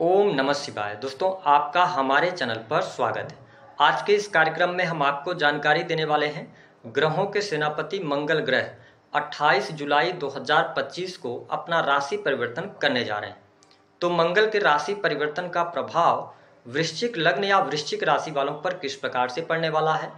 ओम नमः शिवाय। दोस्तों, आपका हमारे चैनल पर स्वागत है। आज के इस कार्यक्रम में हम आपको जानकारी देने वाले हैं ग्रहों के सेनापति मंगल ग्रह 28 जुलाई 2025 को अपना राशि परिवर्तन करने जा रहे हैं। तो मंगल के राशि परिवर्तन का प्रभाव वृश्चिक लग्न या वृश्चिक राशि वालों पर किस प्रकार से पड़ने वाला है,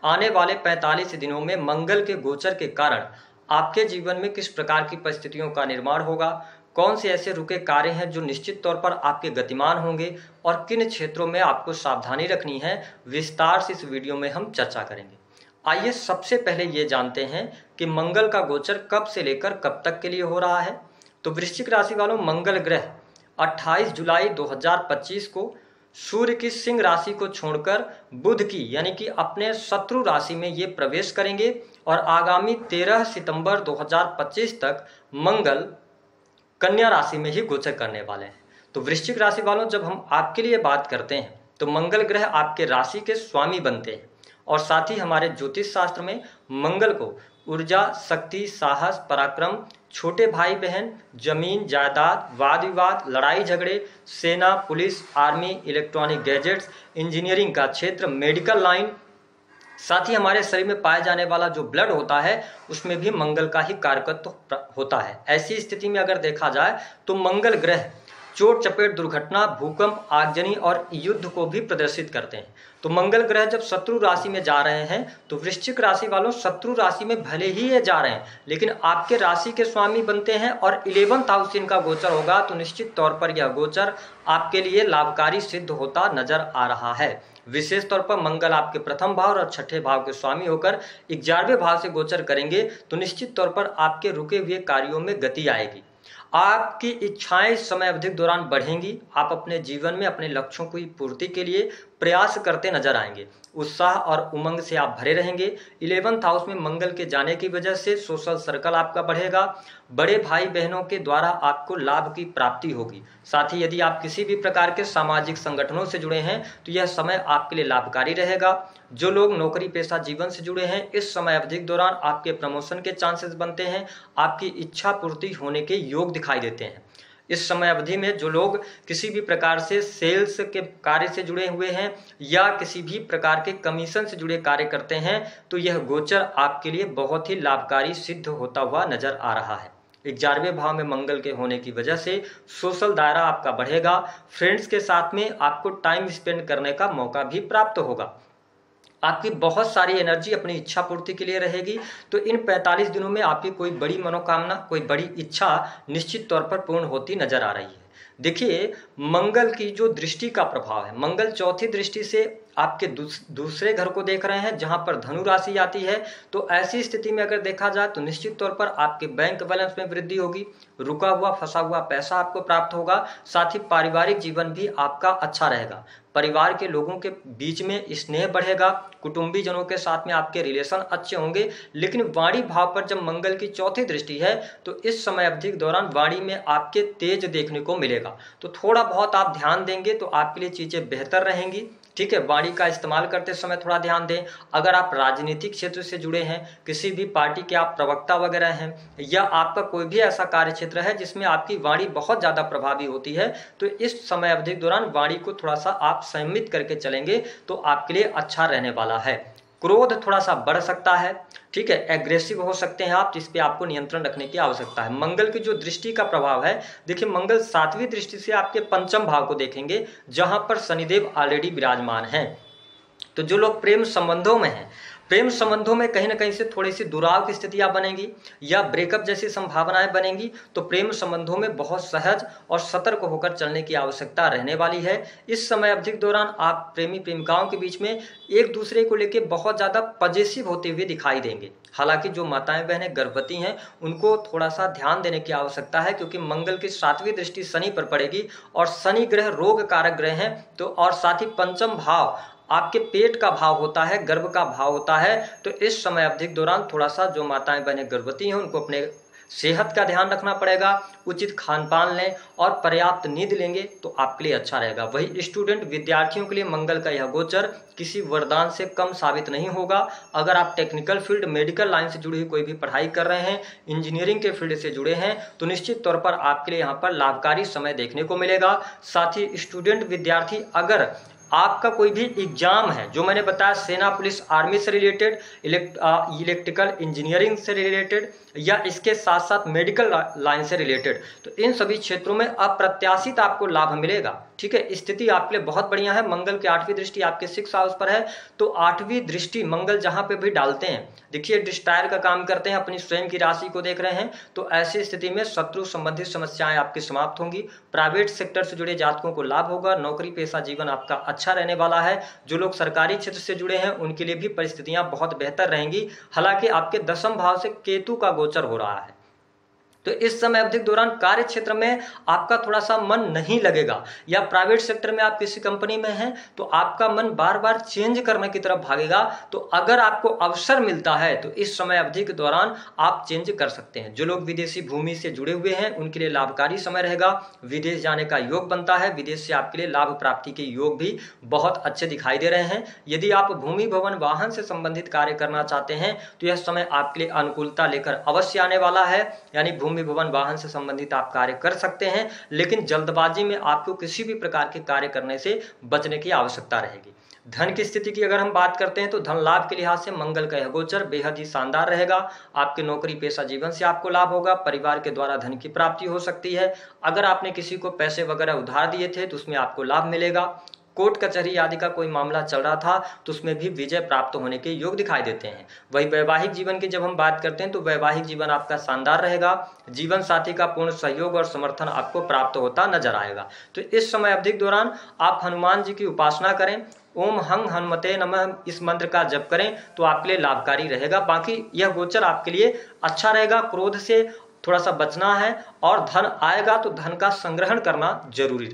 आने वाले 45 दिनों में मंगल के गोचर के कारण आपके जीवन में किस प्रकार की परिस्थितियों का निर्माण होगा, कौन से ऐसे रुके कार्य हैं जो निश्चित तौर पर आपके गतिमान होंगे और किन क्षेत्रों में आपको सावधानी रखनी है, विस्तार से इस वीडियो में हम चर्चा करेंगे। आइए सबसे पहले ये जानते हैं कि मंगल का गोचर कब से लेकर कब तक के लिए हो रहा है। तो वृश्चिक राशि वालों, मंगल ग्रह 28 जुलाई 2025 को सूर्य की सिंह राशि को छोड़कर बुध की यानी कि अपने शत्रु राशि में ये प्रवेश करेंगे और आगामी 13 सितंबर 2025 तक मंगल कन्या राशि में ही गोचर करने वाले हैं। तो वृश्चिक राशि वालों, जब हम आपके लिए बात करते हैं तो मंगल ग्रह आपके राशि के स्वामी बनते हैं और साथ ही हमारे ज्योतिष शास्त्र में मंगल को ऊर्जा, शक्ति, साहस, पराक्रम, छोटे भाई बहन, जमीन जायदाद, वाद विवाद, लड़ाई झगड़े, सेना, police, army, electronic gadgets, engineering का क्षेत्र, मेडिकल लाइन, साथ ही हमारे शरीर में पाया जाने वाला जो ब्लड होता है उसमें भी मंगल का ही कारकत्व होता है। ऐसी स्थिति में अगर देखा जाए तो मंगल ग्रह चोट चपेट, दुर्घटना, भूकंप, आगजनी और युद्ध को भी प्रदर्शित करते हैं। तो मंगल ग्रह जब शत्रु राशि में जा रहे हैं तो वृश्चिक राशि वालों, शत्रु राशि में भले ही ये जा रहे हैं लेकिन आपके राशि के स्वामी बनते हैं और 11th हाउस इनका गोचर होगा। तो निश्चित तौर पर यह गोचर आपके लिए लाभकारी सिद्ध होता नजर आ रहा है। विशेष तौर पर मंगल आपके प्रथम भाव और छठे भाव के स्वामी होकर 11वें भाव से गोचर करेंगे तो निश्चित तौर पर आपके रुके हुए कार्यों में गति आएगी। आपकी इच्छाएं इस समय अवधि के दौरान बढ़ेंगी। आप अपने जीवन में अपने लक्ष्यों की पूर्ति के लिए प्रयास करते नजर आएंगे। उत्साह और उमंग से आप भरे रहेंगे। 11th हाउस में मंगल के जाने की वजह से सोशल सर्कल आपका बढ़ेगा। बड़े भाई बहनों के द्वारा आपको लाभ की प्राप्ति होगी। साथ ही यदि आप किसी भी प्रकार के सामाजिक संगठनों से जुड़े हैं तो यह समय आपके लिए लाभकारी रहेगा। जो लोग नौकरी पेशा जीवन से जुड़े हैं, इस समय अवधि के दौरान आपके प्रमोशन के चांसेस बनते हैं। आपकी इच्छा पूर्ति होने के योग दिखाई देते हैं। इस समय अवधि में जो लोग किसी भी प्रकार से सेल्स के कार्य से जुड़े हुए हैं या किसी भी प्रकार के कमीशन से जुड़े कार्य करते हैं तो यह गोचर आपके लिए बहुत ही लाभकारी सिद्ध होता हुआ नजर आ रहा है। 11वें भाव में मंगल के होने की वजह से सोशल दायरा आपका बढ़ेगा। फ्रेंड्स के साथ में आपको टाइम स्पेंड करने का मौका भी प्राप्त होगा। आपकी बहुत सारी एनर्जी अपनी इच्छा पूर्ति के लिए रहेगी। तो इन 45 दिनों में आपकी कोई बड़ी मनोकामना, कोई बड़ी इच्छा निश्चित तौर पर पूर्ण होती नजर आ रही है। देखिए, मंगल की जो दृष्टि का प्रभाव है, मंगल चौथी दृष्टि से आपके दूसरे घर को देख रहे हैं जहां पर धनु राशि आती है। तो ऐसी स्थिति में अगर देखा जाए तो निश्चित तौर पर आपके बैंक बैलेंस में वृद्धि होगी। रुका हुआ फंसा हुआ पैसा आपको प्राप्त होगा। साथ ही पारिवारिक जीवन भी आपका अच्छा रहेगा। परिवार के लोगों के बीच में स्नेह बढ़ेगा। कुटुंबी जनों के साथ में आपके रिलेशन अच्छे होंगे। लेकिन वाणी भाव पर जब मंगल की चौथी दृष्टि है तो इस समय अवधि के दौरान वाणी में आपके तेज देखने को मिलेगा। तो थोड़ा बहुत आप ध्यान देंगे तो आपके लिए चीजें बेहतर रहेंगी। ठीक है, वाणी का इस्तेमाल करते समय थोड़ा ध्यान दें। अगर आप राजनीतिक क्षेत्र से जुड़े हैं, किसी भी पार्टी के आप प्रवक्ता वगैरह हैं या आपका कोई भी ऐसा कार्य क्षेत्र है जिसमें आपकी वाणी बहुत ज्यादा प्रभावी होती है तो इस समय अवधि के दौरान वाणी को थोड़ा सा आप संयमित करके चलेंगे तो आपके लिए अच्छा रहने वाला है। क्रोध थोड़ा सा बढ़ सकता है। ठीक है, एग्रेसिव हो सकते हैं आप, जिस पे आपको नियंत्रण रखने की आवश्यकता है। मंगल की जो दृष्टि का प्रभाव है, देखिए मंगल 7वीं दृष्टि से आपके पंचम भाव को देखेंगे जहां पर शनिदेव ऑलरेडी विराजमान हैं। तो जो लोग प्रेम संबंधों में हैं, प्रेम संबंधों में कहीं ना कहीं से थोड़ी सी दुराव की स्थितियां बनेंगी या ब्रेकअप जैसी संभावनाएं बनेंगी। तो प्रेम संबंधों में बहुत सहज और सतर्क होकर चलने की आवश्यकता रहने वाली है। इस समय अवधि के दौरान आप प्रेमी प्रेमिकाओं के बीच में एक दूसरे को लेकर बहुत ज्यादा पजेसिव होते हुए दिखाई देंगे। हालांकि जो माताएं बहनें गर्भवती हैं उनको थोड़ा सा ध्यान देने की आवश्यकता है क्योंकि मंगल की 7वीं दृष्टि शनि पर पड़ेगी और शनि ग्रह रोग कारक ग्रह हैं। तो और साथ ही पंचम भाव आपके पेट का भाव होता है, गर्भ का भाव होता है। तो इस समय अवधि के दौरान थोड़ा सा जो माताएं बहनें गर्भवती हैं उनको अपने सेहत का ध्यान रखना पड़ेगा, उचित खान पान लें और पर्याप्त नींद लेंगे तो आपके लिए अच्छा रहेगा। वही स्टूडेंट विद्यार्थियों के लिए मंगल का यह गोचर किसी वरदान से कम साबित नहीं होगा। अगर आप टेक्निकल फील्ड, मेडिकल लाइन से जुड़ी हुई कोई भी पढ़ाई कर रहे हैं, इंजीनियरिंग के फील्ड से जुड़े हैं, तो निश्चित तौर पर आपके लिए यहाँ पर लाभकारी समय देखने को मिलेगा। साथ ही स्टूडेंट विद्यार्थी, अगर आपका कोई भी एग्जाम है, जो मैंने बताया सेना, पुलिस, आर्मी से रिलेटेड, इलेक्ट्रिकल इंजीनियरिंग से रिलेटेड या इसके साथ साथ मेडिकल लाइन से रिलेटेड, तो इन सभी क्षेत्रों में अप्रत्याशित आपको लाभ मिलेगा। ठीक है, स्थिति आपके लिए बहुत बढ़िया है। मंगल की 8वीं दृष्टि आपके 6th हाउस पर है, तो 8वीं दृष्टि मंगल जहां पे भी डालते हैं, देखिए डिस्ट्रायर का काम करते हैं, अपनी स्वयं की राशि को देख रहे हैं, तो ऐसी स्थिति में शत्रु संबंधित समस्याएं आपकी समाप्त होंगी। प्राइवेट सेक्टर से जुड़े जातकों को लाभ होगा। नौकरी पेशा जीवन आपका अच्छा रहने वाला है। जो लोग सरकारी क्षेत्र से जुड़े हैं उनके लिए भी परिस्थितियां बहुत बेहतर रहेंगी। हालांकि आपके 10वें भाव से केतु का गोचर हो रहा है, तो इस समय अवधि के दौरान कार्य क्षेत्र में आपका थोड़ा सा मन नहीं लगेगा, या प्राइवेट सेक्टर में आप किसी कंपनी में हैं तो आपका मन बार बार चेंज करने की तरफ भागेगा। तो अगर आपको अवसर मिलता है तो इस समय अवधि के दौरान आप चेंज कर सकते हैं। जो लोग विदेशी भूमि से जुड़े हुए हैं उनके लिए लाभकारी समय रहेगा। विदेश जाने का योग बनता है, विदेश से आपके लिए लाभ प्राप्ति के योग भी बहुत अच्छे दिखाई दे रहे हैं। यदि आप भूमि, भवन, वाहन से संबंधित कार्य करना चाहते हैं तो यह समय आपके लिए अनुकूलता लेकर अवश्य आने वाला है। यानी भूमि, भवन, वाहन से संबंधित आप कार्य कर सकते हैं, लेकिन जल्दबाजी में आपको किसी भी प्रकार के कार्य करने से बचने की आवश्यकता रहेगी। धन की स्थिति की अगर हम बात करते हैं तो धन लाभ के लिहाज से मंगल का यह गोचर बेहद ही शानदार रहेगा। आपके नौकरी पेशा जीवन से आपको लाभ होगा। परिवार के द्वारा धन की प्राप्ति हो सकती है। अगर आपने किसी को पैसे वगैरह उधार दिए थे तो उसमें आपको लाभ मिलेगा। कोर्ट कचहरी आदि का कोई मामला चल रहा था तो उसमें भी विजय प्राप्त होने के योग दिखाई देते हैं। वही वैवाहिक जीवन की जब हम बात करते हैं तो वैवाहिक जीवन आपका शानदार रहेगा। जीवन साथी का पूर्ण सहयोग और समर्थन आपको प्राप्त होता नजर आएगा। तो इस समय अवधि के दौरान आप हनुमान जी की उपासना करें, ओम हंग हनुमते नमः इस मंत्र का जप करें तो आपके लिए लाभकारी रहेगा। बाकी यह गोचर आपके लिए अच्छा रहेगा। क्रोध से थोड़ा सा बचना है और धन आएगा तो धन का संग्रहण करना जरूरी है।